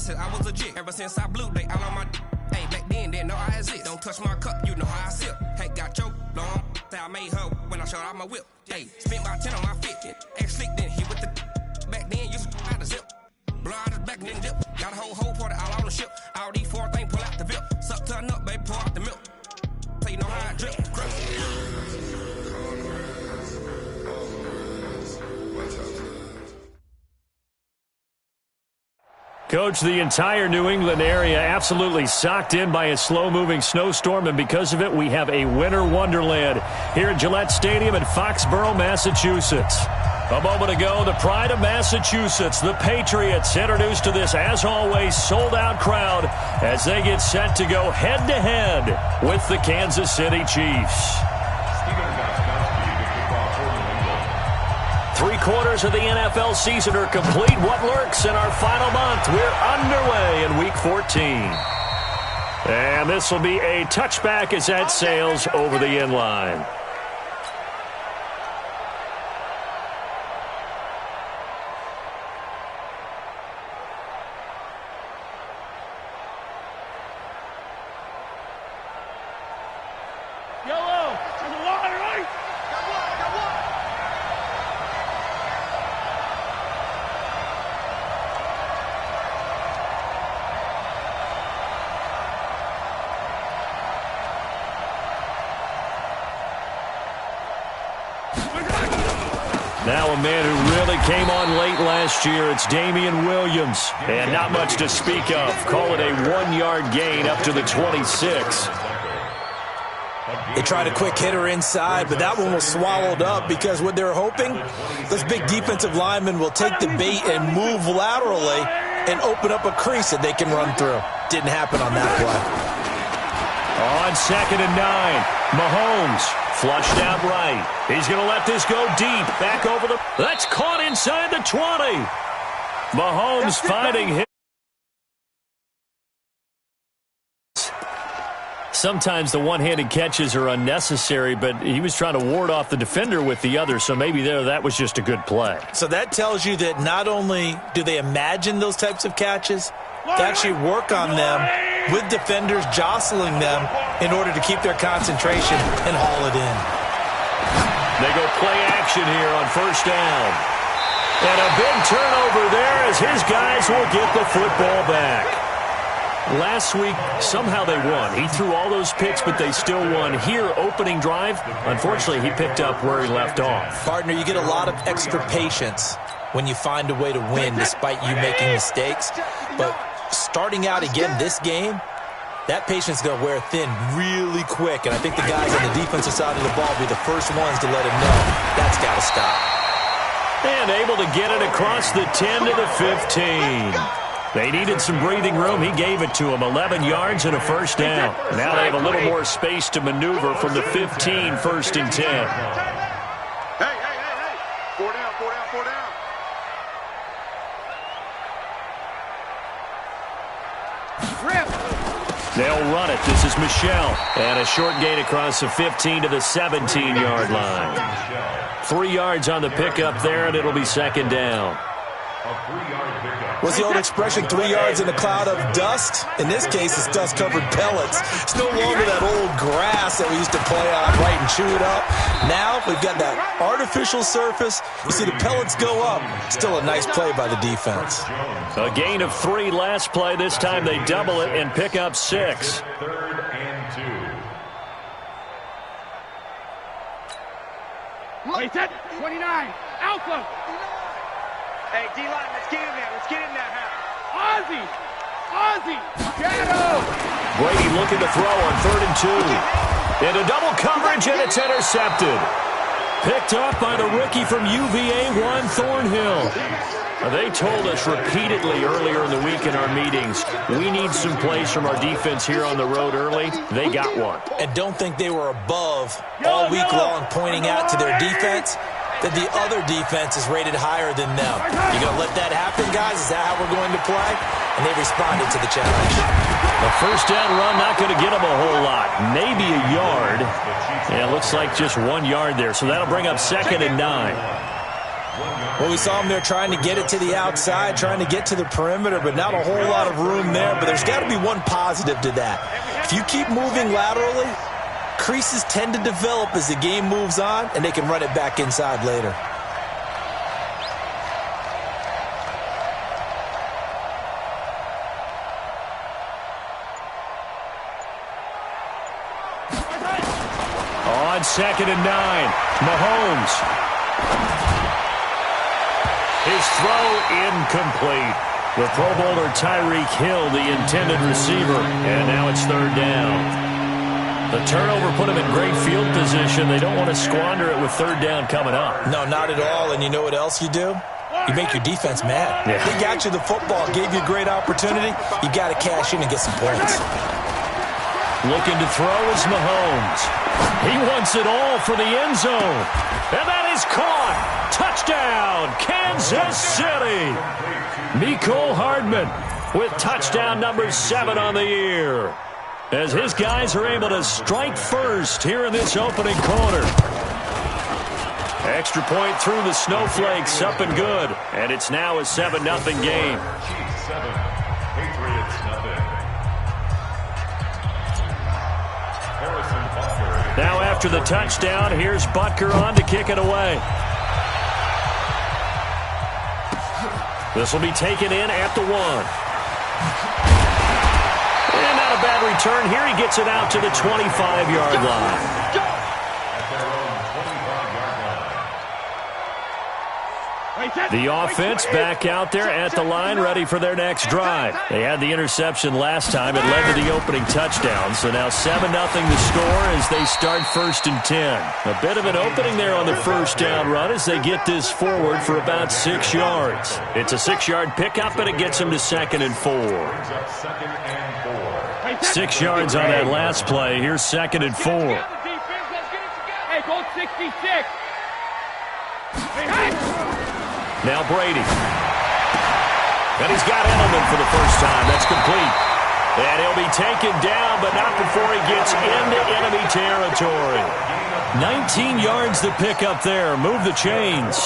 said I was legit. Ever since I blew, they all on my. Hey, back then, didn't know I exist. Don't touch my cup, you know how I sip. Hey, got choked long. Say I made her when I showed out my whip. Hey, spent about 10 on my fit. Ex slick, then hit with the. Back then, used to out the zip. Blow out his back, then dip. Got a whole party all on the ship. All these four things, pull out the VIP. Suck, turn up, baby, pour out the milk. So you know how I drip. Coach, the entire New England area absolutely socked in by a slow-moving snowstorm, and because of it, we have a winter wonderland here at Gillette Stadium in Foxborough, Massachusetts. A moment ago, the pride of Massachusetts, the Patriots, introduced to this, as always, sold-out crowd as they get set to go head-to-head with the Kansas City Chiefs. 3/4 of the NFL season are complete. What lurks in our final month? We're underway in Week 14. And this will be a touchback as that sails over the end line. Now a man who really came on late last year, it's Damian Williams. And not much to speak of. Call it a 1-yard gain up to the 26. They tried a quick hitter inside, but that one was swallowed up because what they're hoping, this big defensive lineman will take the bait and move laterally and open up a crease that they can run through. Didn't happen on that play. On 2nd and 9, Mahomes flushed out right. He's going to let this go deep. Back over the... That's caught inside the 20. Mahomes finding him. Sometimes the one-handed catches are unnecessary, but he was trying to ward off the defender with the other, so maybe that was just a good play. So that tells you that not only do they imagine those types of catches, they actually work on them with defenders jostling them in order to keep their concentration and haul it in. They go play action here on 1st down. And a big turnover there as his guys will get the football back. Last week, somehow they won. He threw all those picks, but they still won. Here, opening drive, unfortunately, he picked up where he left off. Partner, you get a lot of extra patience when you find a way to win despite you making mistakes. But starting out again this game, that patience is going to wear thin really quick. And I think the guys on the defensive side of the ball will be the first ones to let him know that's got to stop. And able to get it across the 10 to the 15. They needed some breathing room. He gave it to them. 11 yards and a 1st down. Now they have a little more space to maneuver from the 15, 1st and 10. Hey. 4 down. They'll run it. This is Michel. And a short gain across the 15 to the 17-yard line. 3 yards on the pickup there, and it'll be 2nd down. What's the old expression, 3 yards in a cloud of dust? In this case, it's dust-covered pellets. It's no longer that old grass that we used to play on, right, and chew it up. Now we've got that artificial surface. You see the pellets go up. Still a nice play by the defense. A gain of 3 last play. This time they double it and pick up 6. 3rd and 2. Hey, set 29. Alpha. Hey, D-line, let's get in there, Ozzie! Shadow! Brady looking to throw on 3rd and 2. Into double coverage, and it's intercepted. Picked up by the rookie from UVA, Juan Thornhill. They told us repeatedly earlier in the week in our meetings, we need some plays from our defense here on the road early. They got one. And don't think they were above all week long pointing out to their defense that the other defense is rated higher than them. You going to let that happen, guys? Is that how we're going to play? And they responded to the challenge. The 1st down run not going to get them a whole lot. Maybe a yard. Yeah, it looks like just 1 yard there. So that'll bring up 2nd and 9. Well, we saw him there trying to get it to the outside, trying to get to the perimeter, but not a whole lot of room there. But there's got to be one positive to that. If you keep moving laterally, creases tend to develop as the game moves on, and they can run it back inside later. On 2nd and 9, Mahomes. His throw incomplete. The Pro Bowler Tyreek Hill, the intended receiver, and now it's 3rd down. The turnover put him in great field position. They don't want to squander it with 3rd down coming up. No, not at all. And you know what else you do? You make your defense mad. Yeah. They got you the football, gave you a great opportunity. You got to cash in and get some points. Looking to throw is Mahomes. He wants it all for the end zone. And that is caught. Touchdown, Kansas City. Mecole Hardman with touchdown number 7 on the year, as his guys are able to strike first here in this opening quarter. Extra point through the Snowflakes, up and good. And it's now a 7-0 game. Chiefs 7, Patriots nothing. Harrison Butker. Now after the touchdown, here's Butker on to kick it away. This will be taken in at the 1. And not a bad return here. He gets it out to the 25-yard line. The offense back out there at the line, ready for their next drive. They had the interception last time. It led to the opening touchdown. So now 7-0 the score as they start 1st and 10. A bit of an opening there on the 1st down run as they get this forward for about 6 yards. It's a 6-yard pickup, and it gets them to 2nd and 4. 6 yards on that last play. Here's 2nd and 4. Hey, Colt 66. Now Brady. And he's got Edelman for the first time. That's complete. And he'll be taken down, but not before he gets into enemy territory. 19 yards to pick up there. Move the chains.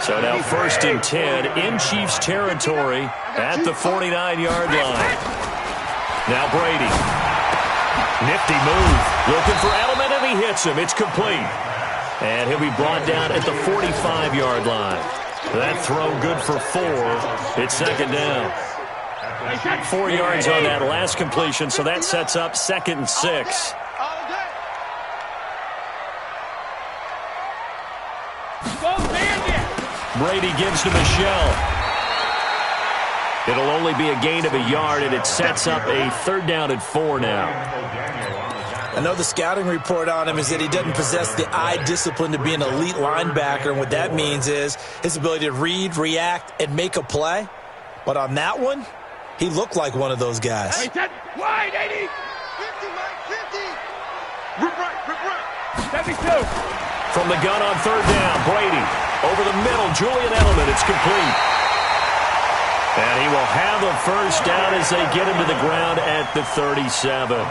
So now 1st and 10 in Chiefs territory at the 49-yard line. Now Brady. Nifty move. Looking for Edelman, and he hits him. It's complete. And he'll be brought down at the 45-yard line. That throw good for 4. It's 2nd down. 4 yards on that last completion, so that sets up 2nd and 6. Brady gives to Michelle. It'll only be a gain of a yard, and it sets up a 3rd down and 4 now. I know the scouting report on him is that he doesn't possess the eye discipline to be an elite linebacker, and what that means is his ability to read, react, and make a play. But on that one, he looked like one of those guys. Wide, 80. 50, 50. Rip right. 72. From the gun on 3rd down, Brady. Over the middle, Julian Edelman. It's complete. And he will have a 1st down as they get him to the ground at the 37.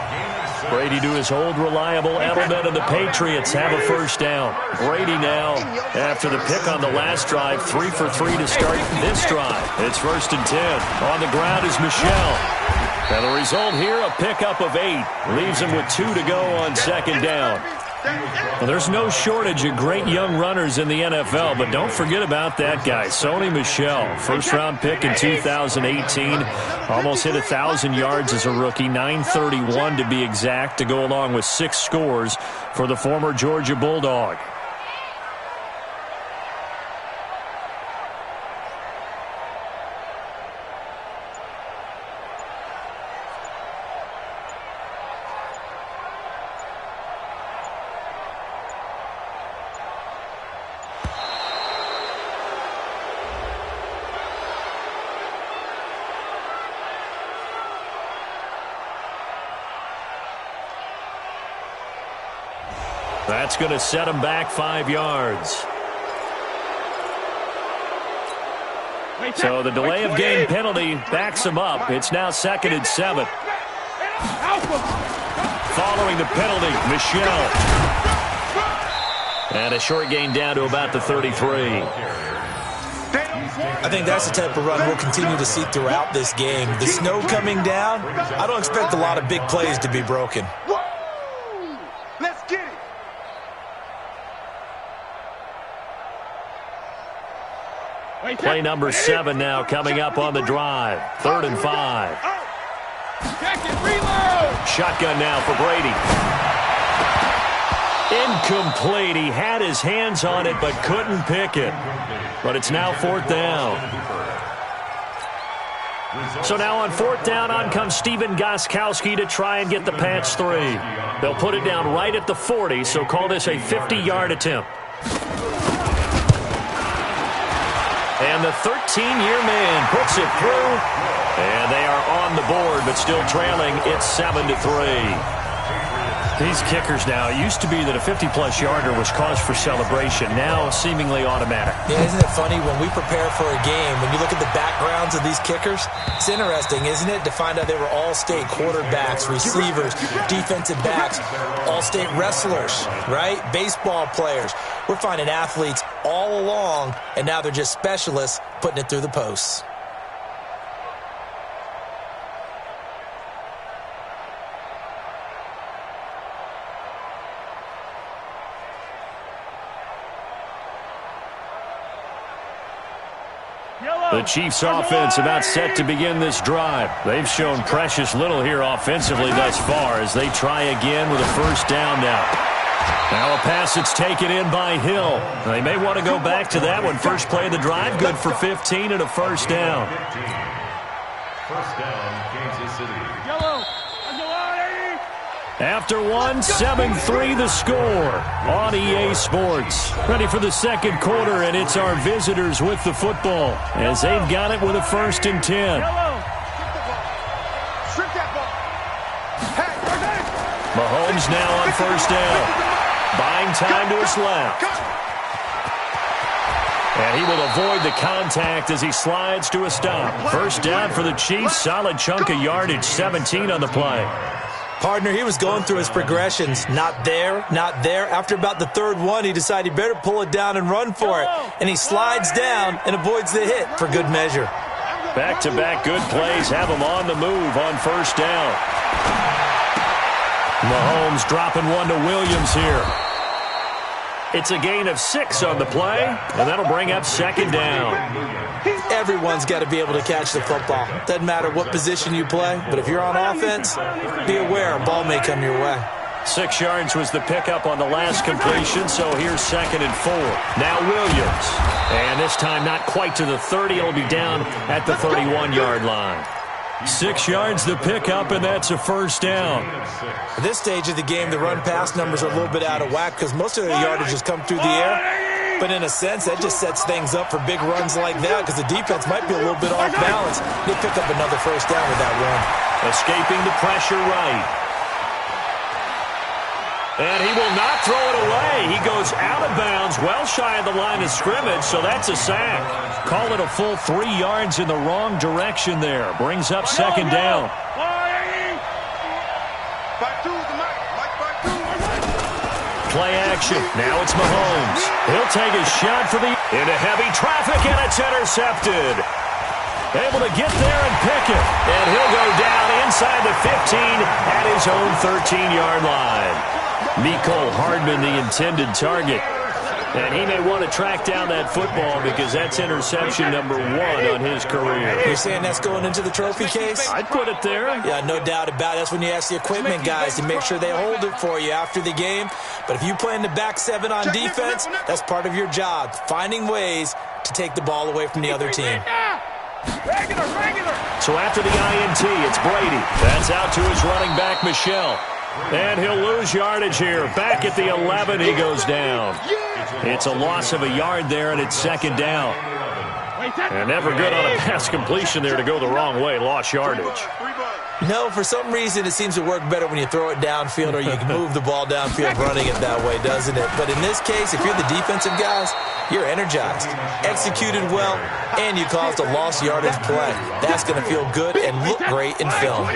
Brady to his old reliable Edelman, and the Patriots have a 1st down. Brady now, after the pick on the last drive, 3 for 3 to start this drive. It's 1st and 10. On the ground is Michelle. And the result here, a pickup of 8. Leaves him with 2 to go on 2nd down. Well, there's no shortage of great young runners in the NFL, but don't forget about that guy, Sony Michel. 1st-round pick in 2018. Almost hit 1,000 yards as a rookie, 931 to be exact, to go along with 6 scores for the former Georgia Bulldog. That's going to set him back 5 yards. So the delay of game penalty backs him up. It's now 2nd and 7. Following the penalty, Michelle. And a short gain down to about the 33. I think that's the type of run we'll continue to see throughout this game. The snow coming down, I don't expect a lot of big plays to be broken. Let's get it. Play number 7 now coming up on the drive. 3rd and 5. Shotgun now for Brady. Incomplete. He had his hands on it but couldn't pick it. But it's now 4th down. So now on 4th down, on comes Stephen Gostkowski to try and get the Pats 3. They'll put it down right at the 40, so call this a 50-yard attempt. And the 13-year man puts it through. And they are on the board, but still trailing. It's 7-3. These kickers now, it used to be that a 50-plus yarder was cause for celebration. Now seemingly automatic. Yeah, isn't it funny? When we prepare for a game, when you look at the backgrounds of these kickers, it's interesting, isn't it, to find out they were all-state quarterbacks, receivers, defensive backs, all-state wrestlers, right? Baseball players. We're finding athletes all along, and now they're just specialists putting it through the posts. The Chiefs' offense about set to begin this drive. They've shown precious little here offensively thus far as they try again with a 1st down now. Now a pass that's taken in by Hill. They may want to go back to that one. First play of the drive, good for 15 and a 1st down. 1st down, Kansas City. After 7-3 the score on EA Sports. Ready for the 2nd quarter, and it's our visitors with the football as they've got it with a 1st and 10. Mahomes now on 1st down. Buying time to his left. And he will avoid the contact as he slides to a stop. 1st down for the Chiefs. Solid chunk of yardage, 17 on the play. Partner, he was going through his progressions. Not there, not there. After about the 3rd one, he decided he better pull it down and run for it. And he slides down and avoids the hit for good measure. Back-to-back good plays have him on the move on 1st down. Mahomes dropping one to Williams here. It's a gain of 6 on the play, and that'll bring up 2nd down. Everyone's got to be able to catch the football. Doesn't matter what position you play, but if you're on offense, be aware a ball may come your way. 6 yards was the pickup on the last completion, so here's 2nd and 4. Now Williams. And this time not quite to the 30. It'll be down at the 31-yard line. 6 yards the pickup, and that's a 1st down. At this stage of the game, the run-pass numbers are a little bit out of whack because most of the yardage has come through the air. But in a sense, that just sets things up for big runs like that because the defense might be a little bit off balance. They pick up another 1st down with that run. Escaping the pressure right. And he will not throw it away. He goes out of bounds, well shy of the line of scrimmage, so that's a sack. Call it a full 3 yards in the wrong direction there. Brings up 2nd down. Play action. Now it's Mahomes. He'll take a shot for the into heavy traffic, and it's intercepted. Able to get there and pick it. And he'll go down inside the 15 at his own 13-yard line. Mecole Hardman, the intended target. And he may want to track down that football because that's interception number 1 on his career. You're saying that's going into the trophy case? I'd put it there. Yeah, no doubt about it. That's when you ask the equipment guys to make sure they hold it for you after the game. But if you play in the back 7 on defense, that's part of your job, finding ways to take the ball away from the other team. So after the INT, it's Brady. That's out to his running back, Michel. And he'll lose yardage here. Back at the 11, he goes down. It's a loss of a yard there, and it's 2nd down. And never good on a pass completion there to go the wrong way. Lost yardage. No, for some reason it seems to work better when you throw it downfield or you can move the ball downfield running it that way, doesn't it? But in this case, if you're the defensive guys, you're energized, executed well, and you caused a lost yardage play. That's going to feel good and look great in film.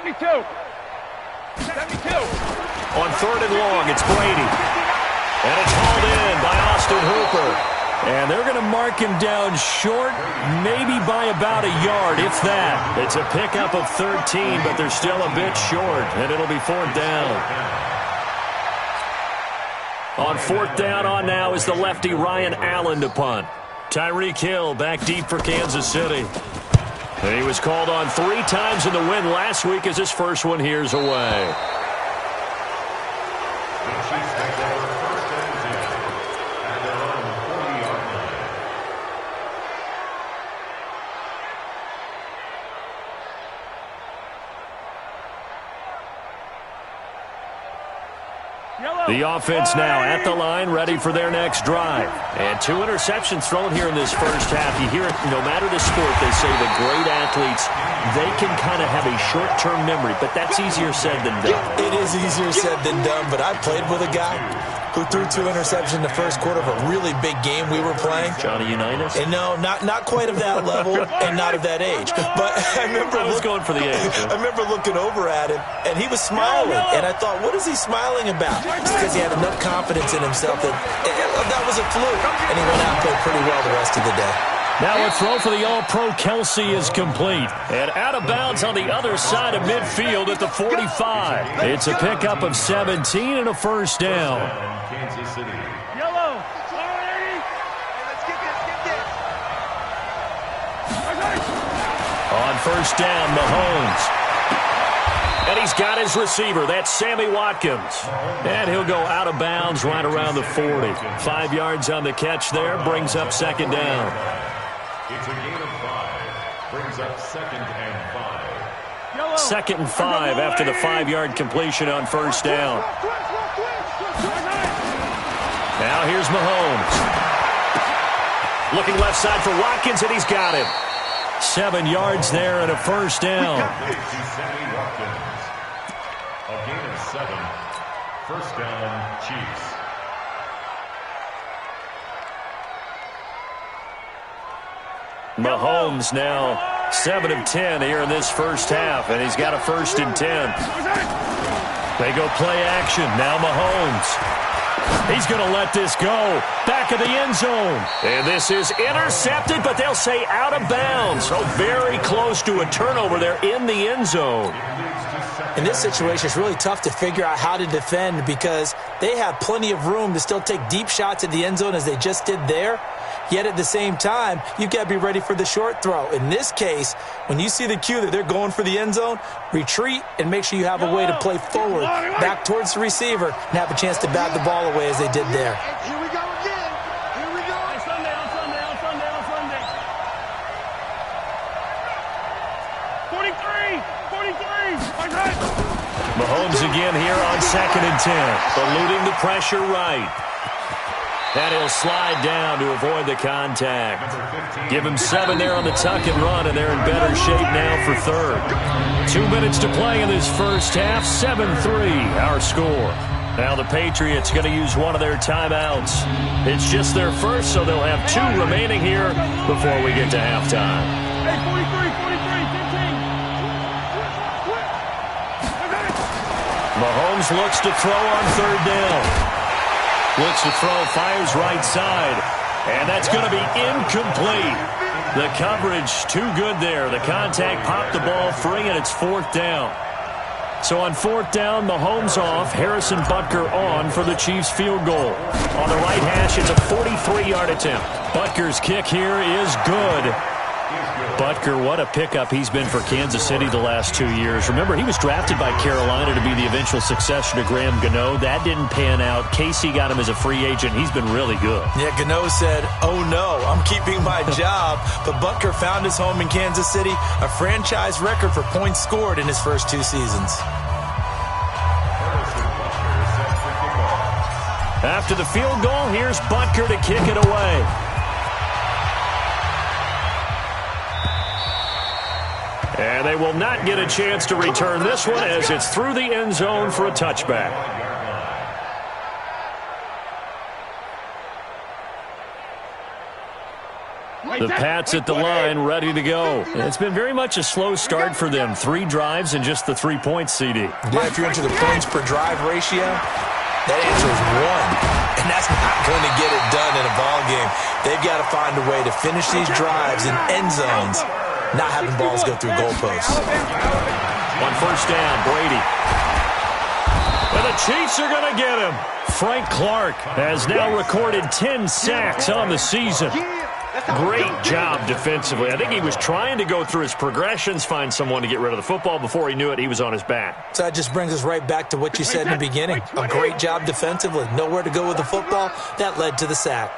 72. 72. On 3rd and long, it's Brady. And it's hauled in by Austin Hooper. And they're going to mark him down short, maybe by about a yard, if that. It's a pickup of 13, but they're still a bit short, and it'll be 4th down. On 4th down on now is the lefty Ryan Allen to punt. Tyreek Hill back deep for Kansas City. And he was called on 3 times in the win last week as his first one here's away. The offense now at the line, ready for their next drive. And 2 interceptions thrown here in this first half. You hear it, no matter the sport, they say the great athletes, they can kind of have a short-term memory, but that's easier said than done. It is easier said than done, but I played with a guy who threw 2 interceptions in the first quarter of a really big game we were playing. Johnny Unitas? And no, not quite of that level and not of that age. But I was going for the age. I remember looking over at him, and he was smiling. And I thought, what is he smiling about? It's because he had enough confidence in himself that was a fluke. And he went out and played pretty well the rest of the day. Now a throw for the All-Pro Kelsey is complete. And out of bounds on the other side of midfield at the 45. It's a pickup of 17 and a first down. Kansas City. Yellow. Let's get this. On first down, Mahomes. And he's got his receiver. That's Sammy Watkins. And he'll go out of bounds right around the 40. 5 yards on the catch there. Brings up 2nd down. It's a gain of 5. Brings up 2nd and 5. 2nd and 5 after the 5-yard completion on first down. Now here's Mahomes. Looking left side for Watkins, and he's got him. 7 yards there and a first down. Sammy Watkins. A gain of 7. First down, Chiefs. Mahomes now 7 of 10 here in this first half, and he's got a 1st and 10. They go play action. Now Mahomes. He's going to let this go. Back of the end zone. And this is intercepted, but they'll say out of bounds. So very close to a turnover there in the end zone. In this situation, it's really tough to figure out how to defend because they have plenty of room to still take deep shots at the end zone as they just did there. Yet at the same time, you've got to be ready for the short throw. In this case, when you see the cue that they're going for the end zone, retreat and make sure you have a way to play forward, back towards the receiver, and have a chance to bat the ball away as they did there. Here we go again. Here we go. On Sunday. 43. Mahomes again here on 2nd and 10. Eluding the pressure right. And he'll slide down to avoid the contact. Give him 7 there on the tuck and run, and they're in better shape now for 3rd. 2 minutes to play in this first half. 7-3 our score. Now the Patriots going to use one of their timeouts. It's just their first, so they'll have 2 remaining here before we get to halftime. Hey, 43, 15. Mahomes looks to throw on 3rd down. Looks to throw, fires right side. And that's going to be incomplete. The coverage too good there. The contact popped the ball free, and it's 4th down. So on 4th down, Mahomes off, Harrison Butker on for the Chiefs field goal. On the right hash, it's a 43-yard attempt. Butker's kick here is good. Butker, what a pickup he's been for Kansas City the last 2 years. Remember, he was drafted by Carolina to be the eventual successor to Graham Gano. That didn't pan out. KC got him as a free agent. He's been really good. Yeah, Gano said, oh no, I'm keeping my job. But Butker found his home in Kansas City, a franchise record for points scored in his first 2 seasons. After the field goal, here's Butker to kick it away. And they will not get a chance to return this one as it's through the end zone for a touchback. The Pats at the line, ready to go. It's been very much a slow start for them. 3 drives and just the 3 points, CD. Yeah, if you're into the points per drive ratio, that answer is 1. And that's not going to get it done in a ball game. They've got to find a way to finish these drives in end zones, not having balls go through goalposts. On first down, Brady. And the Chiefs are going to get him. Frank Clark has now recorded 10 sacks on the season. Great job defensively. I think he was trying to go through his progressions, find someone to get rid of the football. Before he knew it, he was on his back. So that just brings us right back to what you said in the beginning. A great job defensively. Nowhere to go with the football. That led to the sack.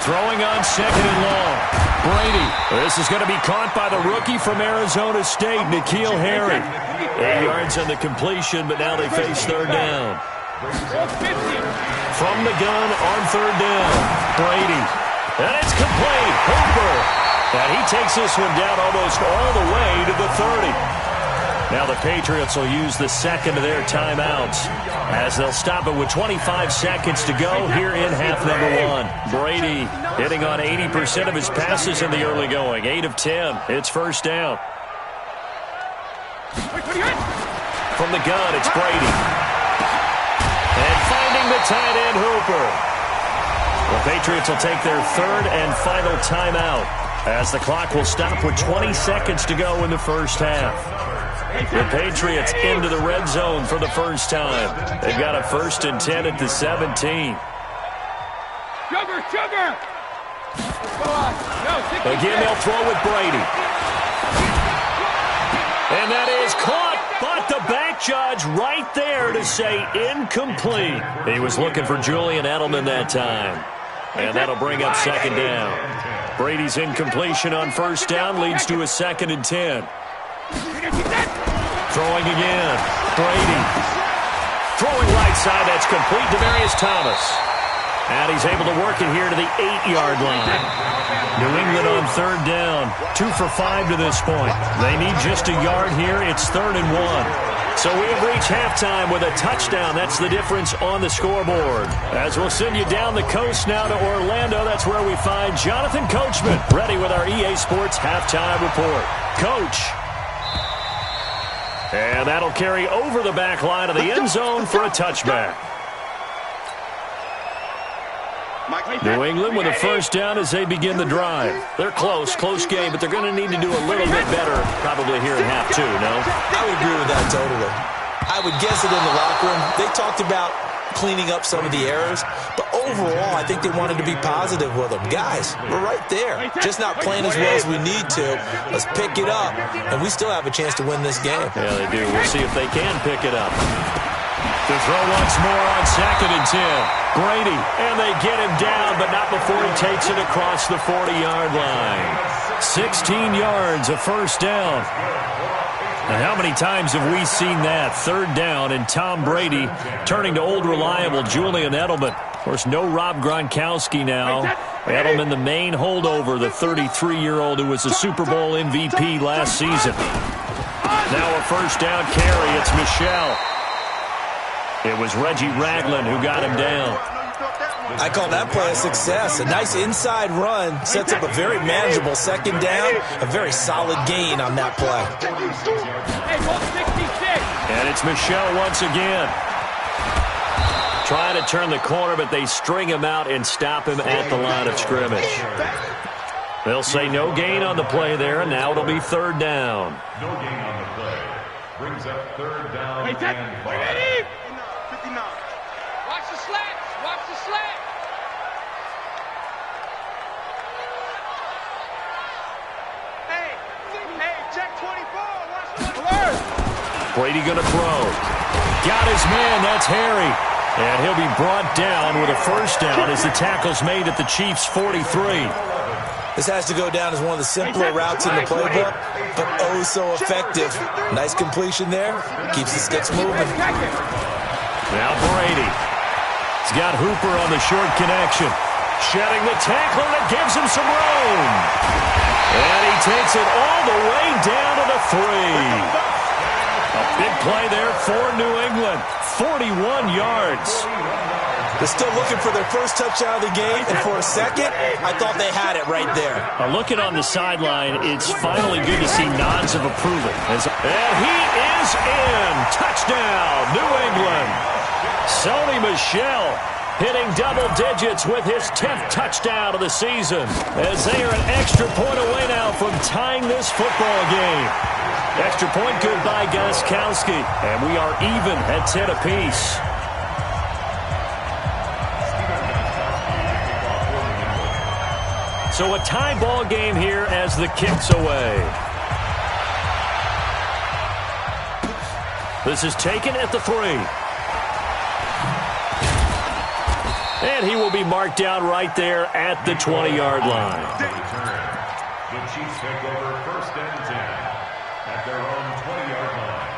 Throwing on second and long. Brady. This is going to be caught by the rookie from Arizona State, N'Keal Harry. 8 yards on the completion, but now they face third down. From the gun on third down, Brady. And it's complete. Hooper. And he takes this one down almost all the way to the 30. Now the Patriots will use the second of their timeouts as they'll stop it with 25 seconds to go here in half number 1. Brady hitting on 80% of his passes in the early going. 8 of 10. It's first down. From the gun, it's Brady. And finding the tight end, Hooper. The Patriots will take their third and final timeout as the clock will stop with 20 seconds to go in the first half. The Patriots into the red zone for the first time. They've got a 1st and 10 at the 17. Sugar! Again, they'll throw with Brady. And that is caught, but the back judge right there to say incomplete. He was looking for Julian Edelman that time. And that'll bring up second down. Brady's incompletion on first down leads to a 2nd and 10. Throwing again. Brady. Throwing right side. That's complete. Demaryius Thomas. And he's able to work it here to the 8-yard line. New England on third down. 2 for 5 to this point. They need just a yard here. It's 3rd and 1. So we have reached halftime with a touchdown. That's the difference on the scoreboard. As we'll send you down the coast now to Orlando, that's where we find Jonathan Coachman, ready with our EA Sports halftime report. Coach. And that'll carry over the back line of the end zone for a touchback. New England with a first down as they begin the drive. They're close game, but they're going to need to do a little bit better probably here in half 2, no? I would agree with that totally. I would guess it in the locker room. They talked about cleaning up some of the errors, but overall, I think they wanted to be positive with them. Guys, we're right there. Just not playing as well as we need to. Let's pick it up, and we still have a chance to win this game. Yeah, they do. We'll see if they can pick it up. To throw once more on 2nd and 10. Brady, and they get him down, but not before he takes it across the 40-yard line. 16 yards, a first down. Now, how many times have we seen that? Third down, and Tom Brady turning to old reliable Julian Edelman. Of course, no Rob Gronkowski now. Edelman, the main holdover, the 33-year-old who was the Super Bowl MVP last season. Now a first down carry. It's Michel. It was Reggie Ragland who got him down. I call that play a success. A nice inside run sets up a very manageable second down. A very solid gain on that play. And it's Michel once again. Trying to turn the corner, but they string him out and stop him at the line of scrimmage. They'll say no gain on the play there, and now it'll be third down. No gain on the play. Brings up third down and 5. Watch the slats. Watch the slat. Hey, check 24. Watch the alert. Brady going to throw. Got his man. That's Harry. And he'll be brought down with a first down as the tackle's made at the Chiefs' 43. This has to go down as one of the simpler routes in the playbook, but oh so effective. Nice completion there. Keeps the sticks moving. Now Brady. He's got Hooper on the short connection. Shedding the tackle that gives him some room. And he takes it all the way down to the 3. A big play there for New England. 41 yards. They're still looking for their first touchdown of the game, and for a second, I thought they had it right there. Looking on the sideline, it's finally good to see nods of approval. And he is in. Touchdown, New England. Sony Michel hitting double digits with his 10th touchdown of the season, as they are an extra point away now from tying this football game. Extra point good by Gostkowski, and we are even at 10 apiece. So a tie ball game here as the kick's away. This is taken at the 3. And he will be marked down right there at the 20-yard line. The Chiefs take over 1st and 10 at their own 20-yard line.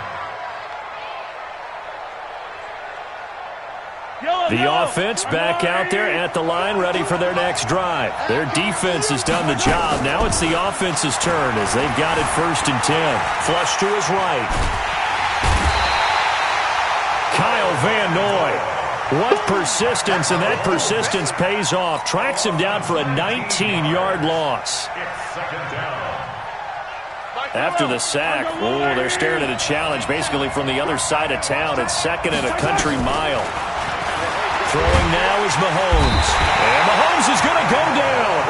The offense back out there at the line, ready for their next drive. Their defense has done the job. Now it's the offense's turn as they've got it 1st and 10. Flush to his right. Kyle Van Noy. What persistence, and that persistence pays off. Tracks him down for a 19-yard loss. After the sack, they're staring at a challenge basically from the other side of town. It's 2nd and a country mile. Throwing now is Mahomes. And Mahomes is going to go down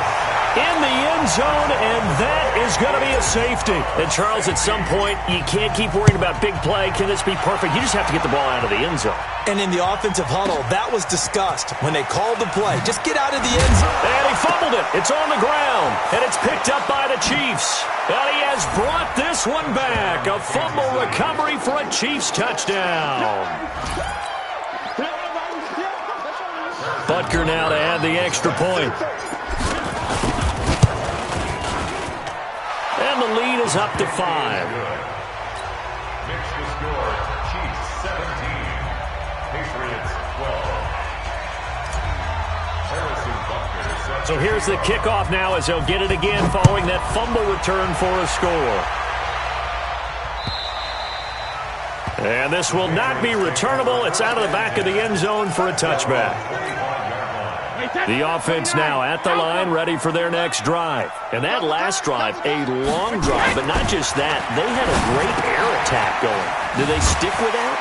in the end zone, and that is going to be a safety. And, Charles, at some point, you can't keep worrying about big play. Can this be perfect? You just have to get the ball out of the end zone. And in the offensive huddle, that was discussed when they called the play. Just get out of the end zone. And he fumbled it. It's on the ground, and it's picked up by the Chiefs. And he has brought this one back. A fumble recovery for a Chiefs touchdown. Butker now to add the extra point. And the lead is up to 5. Mix the score. Chiefs 17. Patriots 12. So here's the kickoff now as they'll get it again following that fumble return for a score. And this will not be returnable. It's out of the back of the end zone for a touchback. The offense now at the line, ready for their next drive. And that last drive, a long drive, but not just that. They had a great air attack going. Do they stick with that?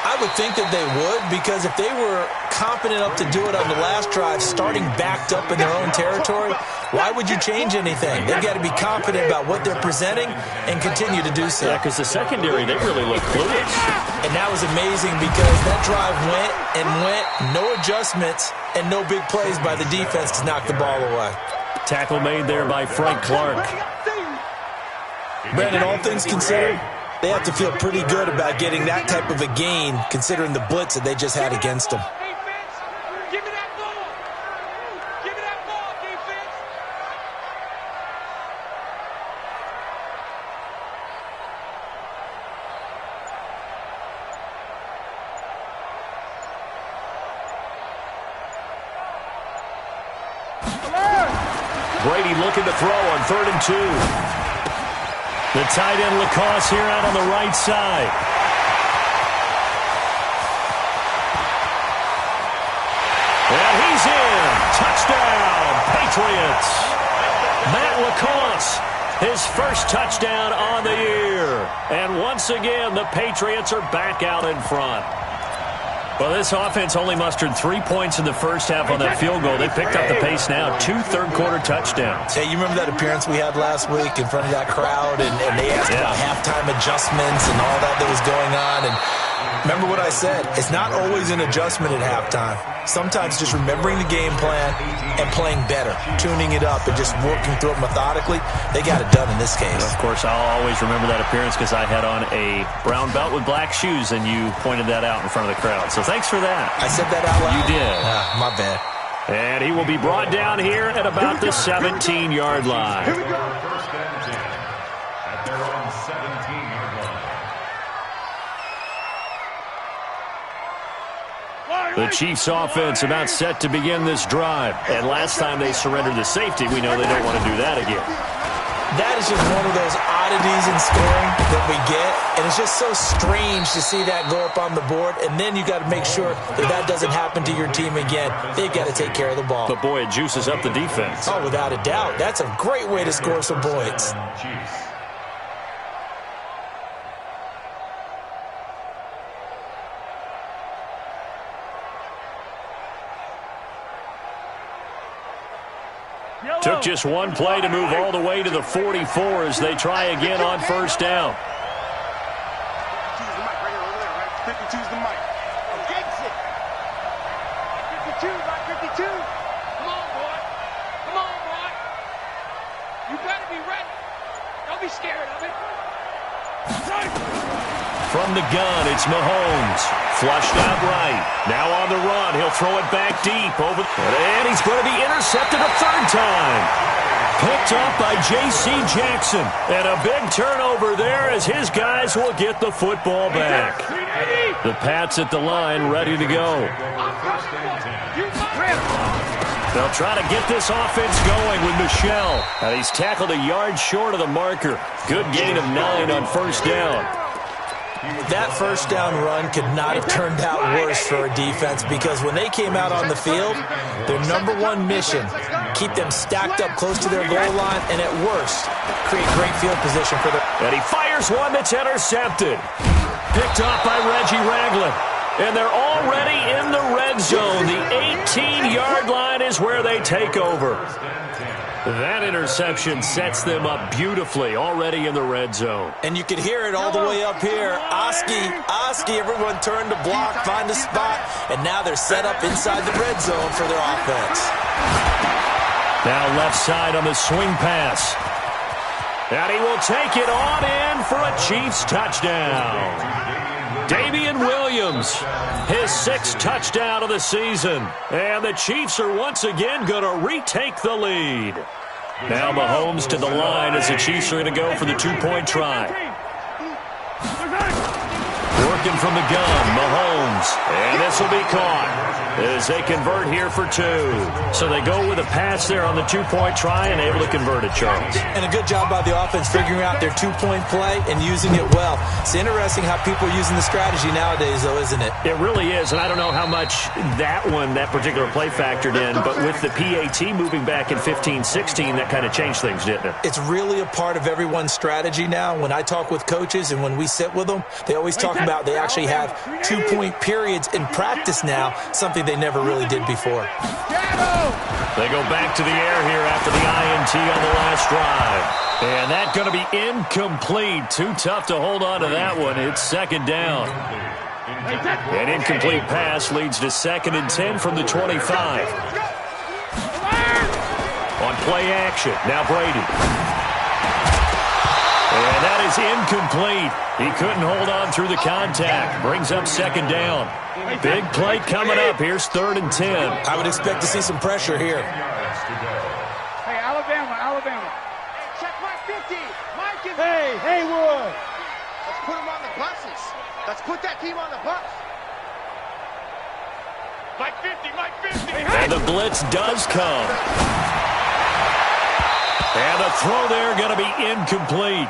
I would think that they would, because if they were competent enough to do it on the last drive, starting backed up in their own territory, why would you change anything? They've got to be confident about what they're presenting and continue to do so. Yeah, because the secondary, they really look clueless. And that was amazing because that drive went and went, no adjustments, and no big plays by the defense to knock the ball away. Tackle made there by Frank Clark. Brandon, all things considered, they have to feel pretty good about getting that type of a gain, considering the blitz that they just had against them. Give me that ball. Give me that ball, defense. Brady looking to throw on 3rd and 2. The tight end Lacoste here out on the right side. And he's in. Touchdown, Patriots. Matt Lacoste, his first touchdown on the year. And once again, the Patriots are back out in front. Well, this offense only mustered 3 points in the first half on that field goal. They picked up the pace now. 2 third-quarter touchdowns. Hey, you remember that appearance we had last week in front of that crowd, and they asked about halftime adjustments and all that was going on, and remember what I said. It's not always an adjustment at halftime. Sometimes just remembering the game plan and playing better, tuning it up and just working through it methodically. They got it done in this case. Of course, I'll always remember that appearance because I had on a brown belt with black shoes, and you pointed that out in front of the crowd. So thanks for that. I said that out loud? You did. My bad. And he will be brought down here at about the 17-yard line. Here we go. 1st and 10 at their own 17-yard line. The Chiefs offense about set to begin this drive. And last time they surrendered the safety, we know they don't want to do that again. That is just one of those oddities in scoring that we get, and it's just so strange to see that go up on the board, and then you got to make sure that that doesn't happen to your team again. They've got to take care of the ball. But, boy, it juices up the defense. Oh, without a doubt. That's a great way to score some points. Took just one play to move all the way to the 44 as they try again on first down. 52's the mic. Against it. 52, right 52. Come on, boy. Come on, boy. You better be ready. Don't be scared of it. From the gun, it's Mahomes. Flushed out right. Now on the run. He'll throw it back deep. And he's going to be intercepted a third time. Picked up by J.C. Jackson. And a big turnover there as his guys will get the football back. The Pats at the line ready to go. They'll try to get this offense going with Michel. And he's tackled a yard short of the marker. Good gain of 9 on first down. That first down run could not have turned out worse for a defense because when they came out on the field, their number one mission, keep them stacked up close to their goal line, and at worst, create great field position for them. And he fires one that's intercepted. Picked off by Reggie Ragland. And they're already in the red zone. The 18-yard line is where they take over. That interception sets them up beautifully already in the red zone. And you can hear it all the way up here. Oski, everyone turned to block, find a spot, and now they're set up inside the red zone for their offense. Now left side on the swing pass. And he will take it on in for a Chiefs touchdown. Damian Williams, his 6th touchdown of the season. And the Chiefs are once again going to retake the lead. Now Mahomes to the line as the Chiefs are going to go for the 2-point try. Working from the gun, Mahomes. And this will be caught as they convert here for 2. So they go with a pass there on the 2-point try and able to convert it, Charles. And a good job by the offense figuring out their 2-point play and using it well. It's interesting how people are using the strategy nowadays, though, isn't it? It really is, and I don't know how much that particular play factored in, but with the PAT moving back in 15-16, that kind of changed things, didn't it? It's really a part of everyone's strategy now. When I talk with coaches and when we sit with them, they always talk about they actually have 2-point periods in practice now, something they never really did before. They go back to the air here after the INT on the last drive. And that's going to be incomplete. Too tough to hold on to that one. It's second down. An incomplete pass leads to 2nd and 10 from the 25. On play action, now Brady. And that is incomplete. He couldn't hold on through the contact. Brings up 2nd down. Big play coming up. Here's 3rd and 10. I would expect to see some pressure here. Hey, Alabama. Check my 50. Mike is... Hey, Haywood. Let's put him on the buses. Let's put that team on the bus. Mike 50. And the blitz does come. And the throw there going to be incomplete.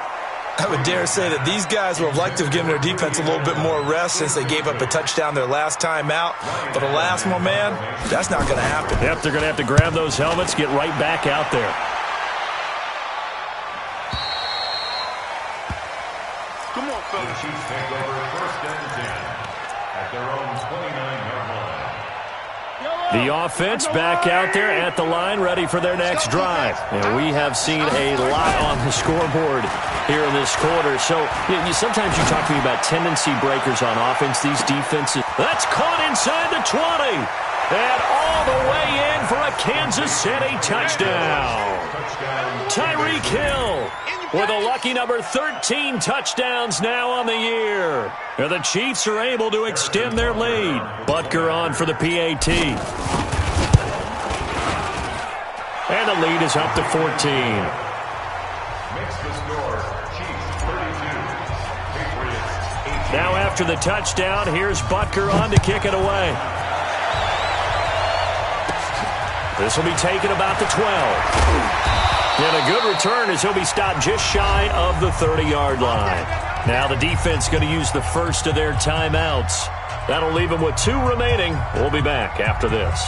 I would dare say that these guys would have liked to have given their defense a little bit more rest since they gave up a touchdown their last time out. But alas, my man, that's not going to happen. Yep, they're going to have to grab those helmets, get right back out there. Come on, fellas. The Chiefs take over 1st and 10 at their own 29-yard line. The offense back out there at the line, ready for their next drive. And we have seen a lot on the scoreboard here in this quarter. So sometimes you talk to me about tendency breakers on offense, these defenses. That's caught inside the 20. And all the way in for a Kansas City touchdown. Tyreek Hill with a lucky number 13 touchdowns now on the year. And the Chiefs are able to extend their lead. Butker on for the PAT. And the lead is up to 14. Makes the score Chiefs 32, Patriots 18. Now after the touchdown, here's Butker on to kick it away. This will be taken about the 12. And a good return as he'll be stopped just shy of the 30-yard line. Now the defense going to use the first of their timeouts. That'll leave them with 2 remaining. We'll be back after this.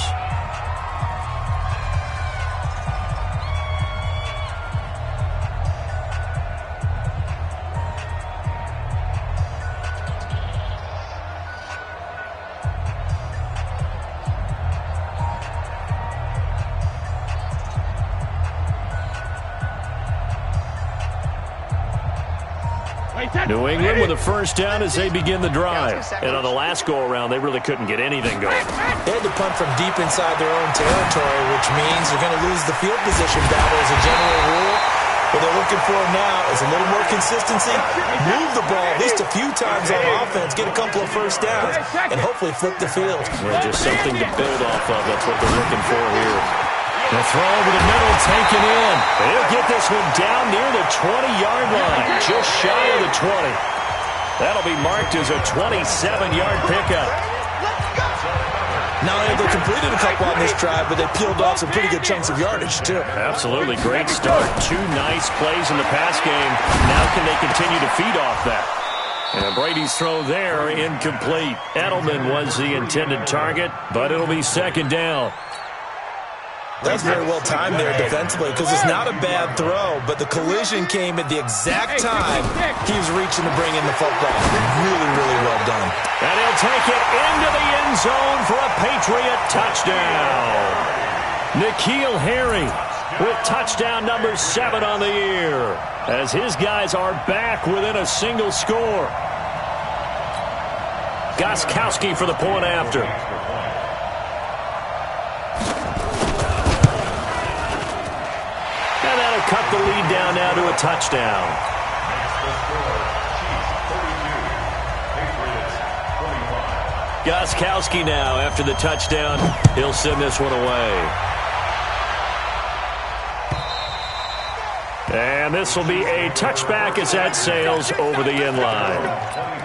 New England with a first down as they begin the drive. And on the last go-around, they really couldn't get anything going. They had to punt from deep inside their own territory, which means they're going to lose the field position battle as a general rule. What they're looking for now is a little more consistency, move the ball at least a few times on offense, get a couple of first downs, and hopefully flip the field. Yeah, just something to build off of. That's what they're looking for here. The throw over the middle, taken in. They'll get this one down near the 20-yard line, just shy of the 20. That'll be marked as a 27-yard pickup. Not only have they completed a couple on this drive, but they peeled off some pretty good chunks of yardage, too. Absolutely. Great start. 2 nice plays in the pass game. Now can they continue to feed off that? And Brady's throw there, incomplete. Edelman was the intended target, but it'll be second down. That's very well timed there defensively because it's not a bad throw, but the collision came at the exact time he was reaching to bring in the football. Really, really well done. And he'll take it into the end zone for a Patriot touchdown. N'Keal Harry with touchdown number 7 on the year as his guys are back within a single score. Gostkowski for the point after. Cut the lead down now to a touchdown. Gostkowski now after the touchdown. He'll send this one away. And this will be a touchback as that sails over the end line.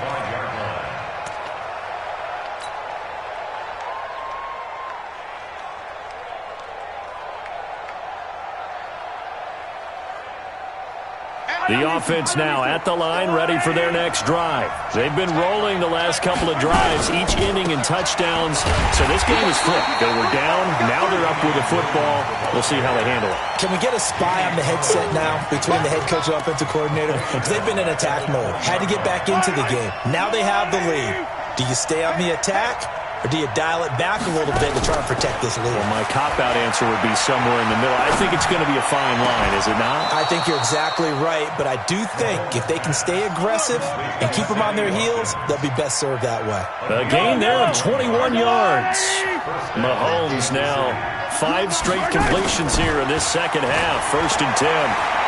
The offense now at the line, ready for their next drive. They've been rolling the last couple of drives, each ending in touchdowns. So this game is flipped. They were down, now they're up with the football. We'll see how they handle it. Can we get a spy on the headset now between the head coach and offensive coordinator? Because they've been in attack mode. Had to get back into the game. Now they have the lead. Do you stay on the attack? Or do you dial it back a little bit to try and protect this lead? Well, my cop-out answer would be somewhere in the middle. I think it's going to be a fine line, is it not? I think you're exactly right, but I do think if they can stay aggressive and keep them on their heels, they'll be best served that way. A gain there of 21 yards. Mahomes now 5 straight completions here in this second half. 1st and 10.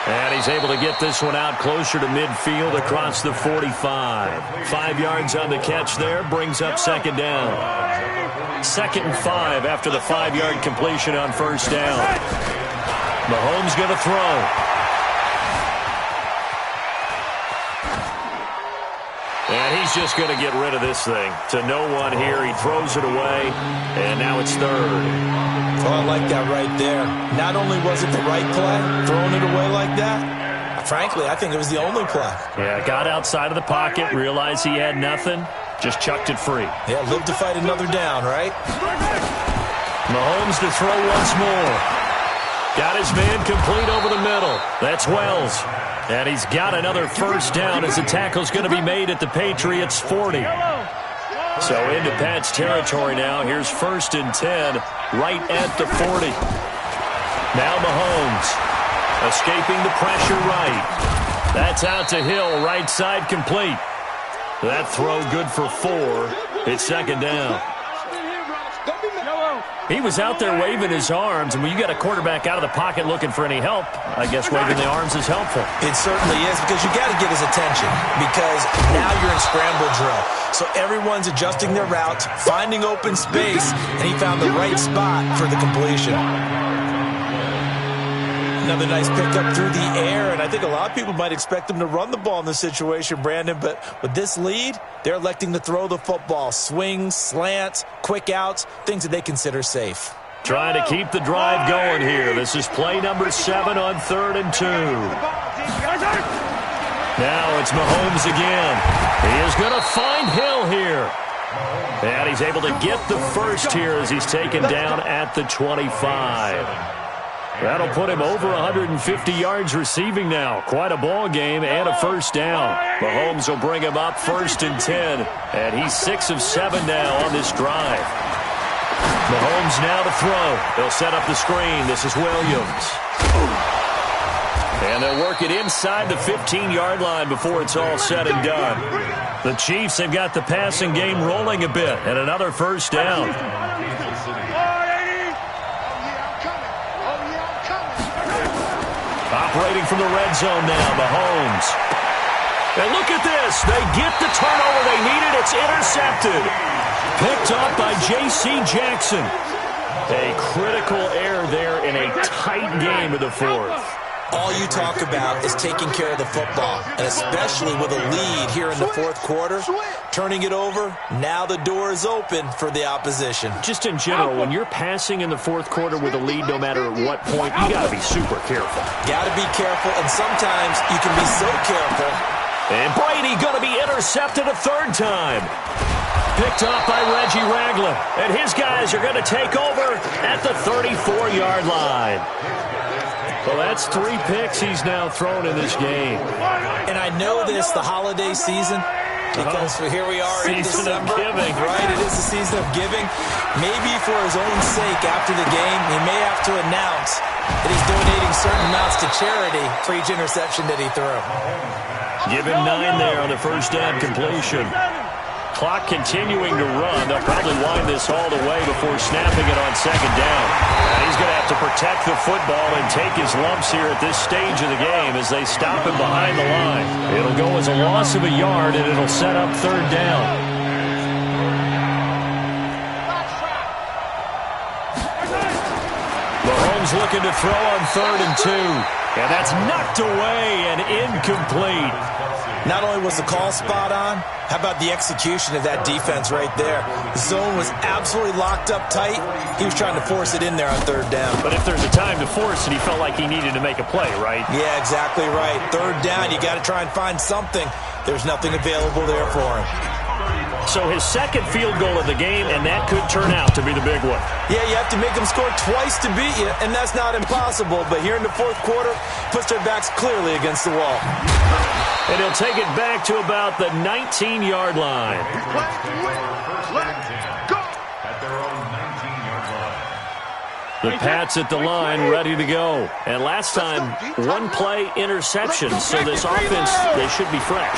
And he's able to get this one out closer to midfield across the 45. 5 yards on the catch there, brings up second down. 2nd and 5 after the 5-yard completion on first down. Mahomes going to throw. And he's just going to get rid of this thing. To no one here, he throws it away, and now it's 3rd. Oh, I like that right there. Not only was it the right play, throwing it away like that, frankly, I think it was the only play. Yeah, got outside of the pocket, realized he had nothing, just chucked it free. Yeah, live to fight another down, right? Mahomes to throw once more. Got his man complete over the middle. That's Wells. And he's got another first down as the tackle's going to be made at the Patriots' 40. So into Pat's territory now. Here's 1st and 10, right at the 40. Now Mahomes escaping the pressure right. That's out to Hill, right side complete. That throw good for 4. It's second down. He was out there waving his arms, and when you got a quarterback out of the pocket looking for any help, I guess waving the arms is helpful. It certainly is, because you got to get his attention, because now you're in scramble drill. So everyone's adjusting their routes, finding open space, and he found the right spot for the completion. Another nice pickup through the air, and I think a lot of people might expect them to run the ball in this situation, Brandon, but with this lead, they're electing to throw the football. Swings, slants, quick outs, things that they consider safe. Trying to keep the drive going here. This is play number 7 on 3rd and 2. Now it's Mahomes again. He is going to find Hill here. And he's able to get the first here as he's taken down at the 25. That'll put him over 150 yards receiving now. Quite a ball game and a first down. Mahomes will bring him up 1st and 10. And he's 6 of 7 now on this drive. Mahomes now to throw. They'll set up the screen. This is Williams. And they'll work it inside the 15-yard line before it's all said and done. The Chiefs have got the passing game rolling a bit, and another first down. Operating from the red zone now, Mahomes. And look at this. They get the turnover they needed. It's intercepted. Picked up by J.C. Jackson. A critical error there in a tight game of the 4th. All you talk about is taking care of the football, and especially with a lead here in the 4th quarter, turning it over, now the door is open for the opposition. Just in general, when you're passing in the 4th quarter with a lead, no matter at what point, you got to be super careful. Got to be careful, and sometimes you can be so careful. And Brady going to be intercepted a 3rd time. Picked off by Reggie Ragland, and his guys are going to take over at the 34-yard line. Well, that's 3 picks he's now thrown in this game. And I know this, the holiday season, because here we are in December. Season of giving. Right, it is the season of giving. Maybe for his own sake after the game, he may have to announce that he's donating certain amounts to charity for each interception that he threw. Give him 9 there on the first down completion. Clock continuing to run. They'll probably wind this all the way before snapping it on 2nd down. And he's going to have to protect the football and take his lumps here at this stage of the game as they stop him behind the line. It'll go as a loss of a yard, and it'll set up 3rd down. Mahomes looking to throw on 3rd and 2. And that's knocked away and incomplete. Not only was the call spot on, how about the execution of that defense right there? The zone was absolutely locked up tight. He was trying to force it in there on 3rd down. But if there's a time to force it, he felt like he needed to make a play, right? Yeah, exactly right. 3rd down, you got to try and find something. There's nothing available there for him. So his 2nd field goal of the game, and that could turn out to be the big one. Yeah, you have to make them score twice to beat you, and that's not impossible. But here in the 4th quarter, puts their backs clearly against the wall. And he'll take it back to about the 19-yard line. The Pats at the line, ready to go. And last time, 1-play interception. So this offense, they should be fresh.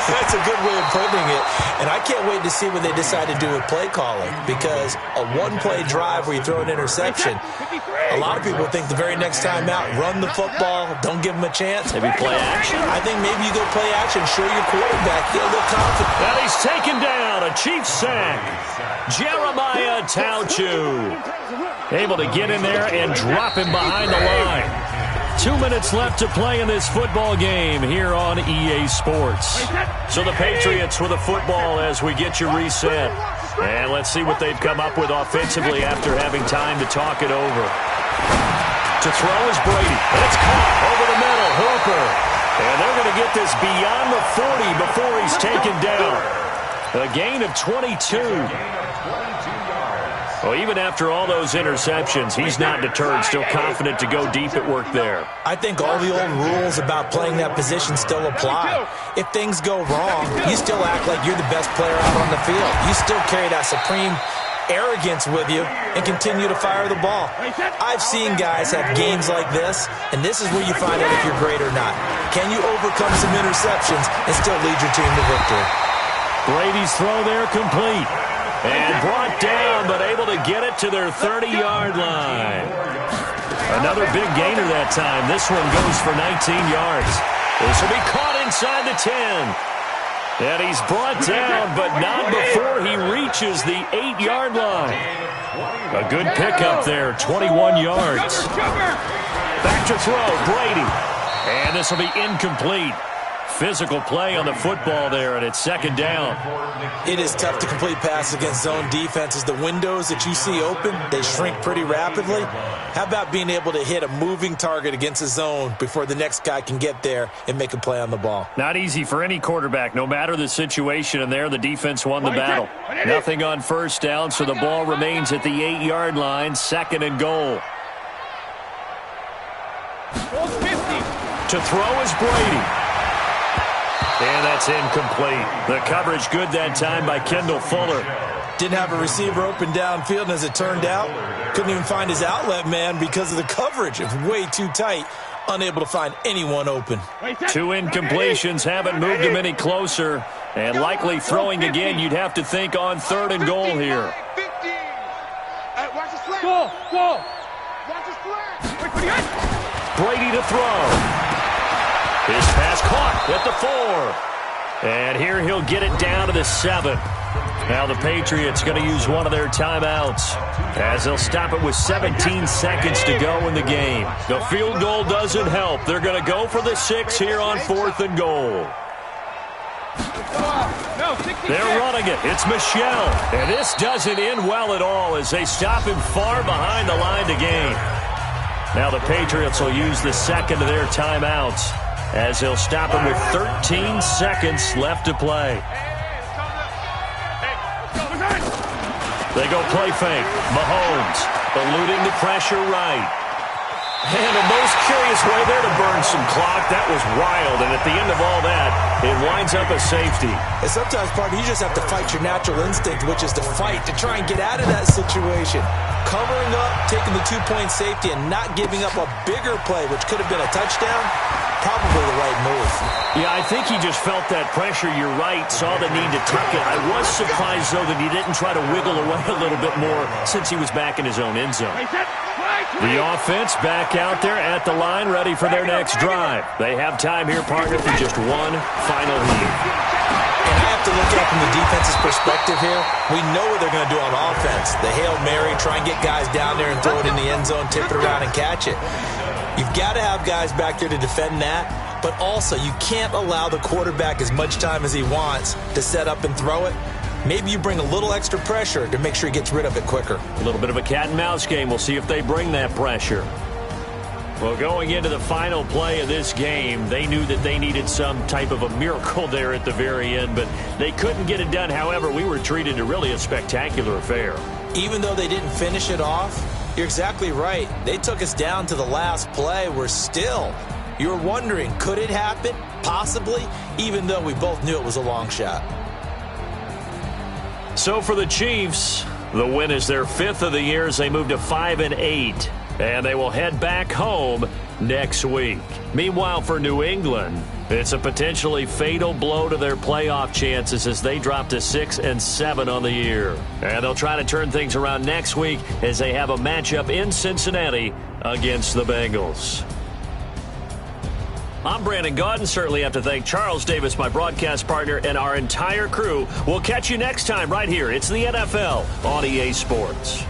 That's a good way of putting it. And I can't wait to see what they decide to do with play calling. Because a 1-play drive where you throw an interception, a lot of people think the very next time out, run the football, don't give them a chance. Maybe play action? I think maybe you go play action, show your quarterback, get a little confident. And he's taken down, a Chiefs sack. Jeremiah Tauchu able to get in there and drop him behind the line. 2 minutes left to play in this football game here on EA Sports. So the Patriots with a football as we get you reset. And let's see what they've come up with offensively after having time to talk it over. To throw is Brady. And it's caught over the middle. Hooper. And they're going to get this beyond the 40 before he's taken down. A gain of 22. Well, even after all those interceptions, he's not deterred, still confident to go deep at work there. I think all the old rules about playing that position still apply. If things go wrong, you still act like you're the best player out on the field. You still carry that supreme arrogance with you and continue to fire the ball. I've seen guys have games like this, and this is where you find out if you're great or not. Can you overcome some interceptions and still lead your team to victory? Brady's throw there complete. And brought down, but able to get it to their 30-yard line. Another big gainer that time. This one goes for 19 yards. This will be caught inside the 10. And he's brought down, but not before he reaches reaches the 8-yard line. A good pickup there, 21 yards. Back to throw, Brady. And this will be incomplete. Physical play on the football there, and it's second down. It is tough to complete passes against zone defenses. The windows that you see open, they shrink pretty rapidly. How about being able to hit a moving target against a zone before the next guy can get there and make a play on the ball? Not easy for any quarterback, no matter the situation, and there the defense won the battle. Nothing on first down, so the ball remains at the 8-yard line, second and goal. To throw is Brady. And that's incomplete. The coverage good that time by Kendall Fuller. Didn't have a receiver open downfield, and as it turned out, couldn't even find his outlet man because of the coverage. It was way too tight, unable to find anyone open. 2 incompletions haven't moved him any closer, and likely throwing again, you'd have to think on third and goal here. Brady to throw. His pass caught at the 4. And here he'll get it down to the 7. Now the Patriots going to use one of their timeouts as they'll stop it with 17 seconds to go in the game. The field goal doesn't help. They're going to go for the 6 here on 4th and goal. They're running it. It's Michel. And this doesn't end well at all as they stop him far behind the line to gain. Now the Patriots will use the second of their timeouts as they'll stop him with 13 seconds left to play. They go play fake. Mahomes eluding the pressure right. And a most curious way there to burn some clock. That was wild, and at the end of all that, it winds up a safety. And sometimes, partner, you just have to fight your natural instinct, which is to fight, to try and get out of that situation. Covering up, taking the 2-point safety, and not giving up a bigger play, which could have been a touchdown, probably the right move. Yeah, I think he just felt that pressure. You're right, saw the need to tuck it. I was surprised, though, that he didn't try to wiggle away a little bit more since he was back in his own end zone. The offense back out there at the line, ready for their next drive. They have time here, partner, for just one final heave. And I have to look at it from the defense's perspective here. We know what they're going to do on offense. The Hail Mary, try and get guys down there and throw it in the end zone, tip it around and catch it. You've got to have guys back there to defend that, but also you can't allow the quarterback as much time as he wants to set up and throw it. Maybe you bring a little extra pressure to make sure he gets rid of it quicker. A little bit of a cat and mouse game. We'll see if they bring that pressure. Well, going into the final play of this game, they knew that they needed some type of a miracle there at the very end, but they couldn't get it done. However, we were treated to really a spectacular affair. Even though they didn't finish it off, you're exactly right. They took us down to the last play. We're still, you were wondering, could it happen? Possibly, even though we both knew it was a long shot. So for the Chiefs, the win is their 5th of the year as they move to 5-8, and they will head back home next week. Meanwhile, for New England, it's a potentially fatal blow to their playoff chances as they drop to 6-7 on the year. And they'll try to turn things around next week as they have a matchup in Cincinnati against the Bengals. I'm Brandon Gaudin. Certainly have to thank Charles Davis, my broadcast partner, and our entire crew. We'll catch you next time right here. It's the NFL on EA Sports.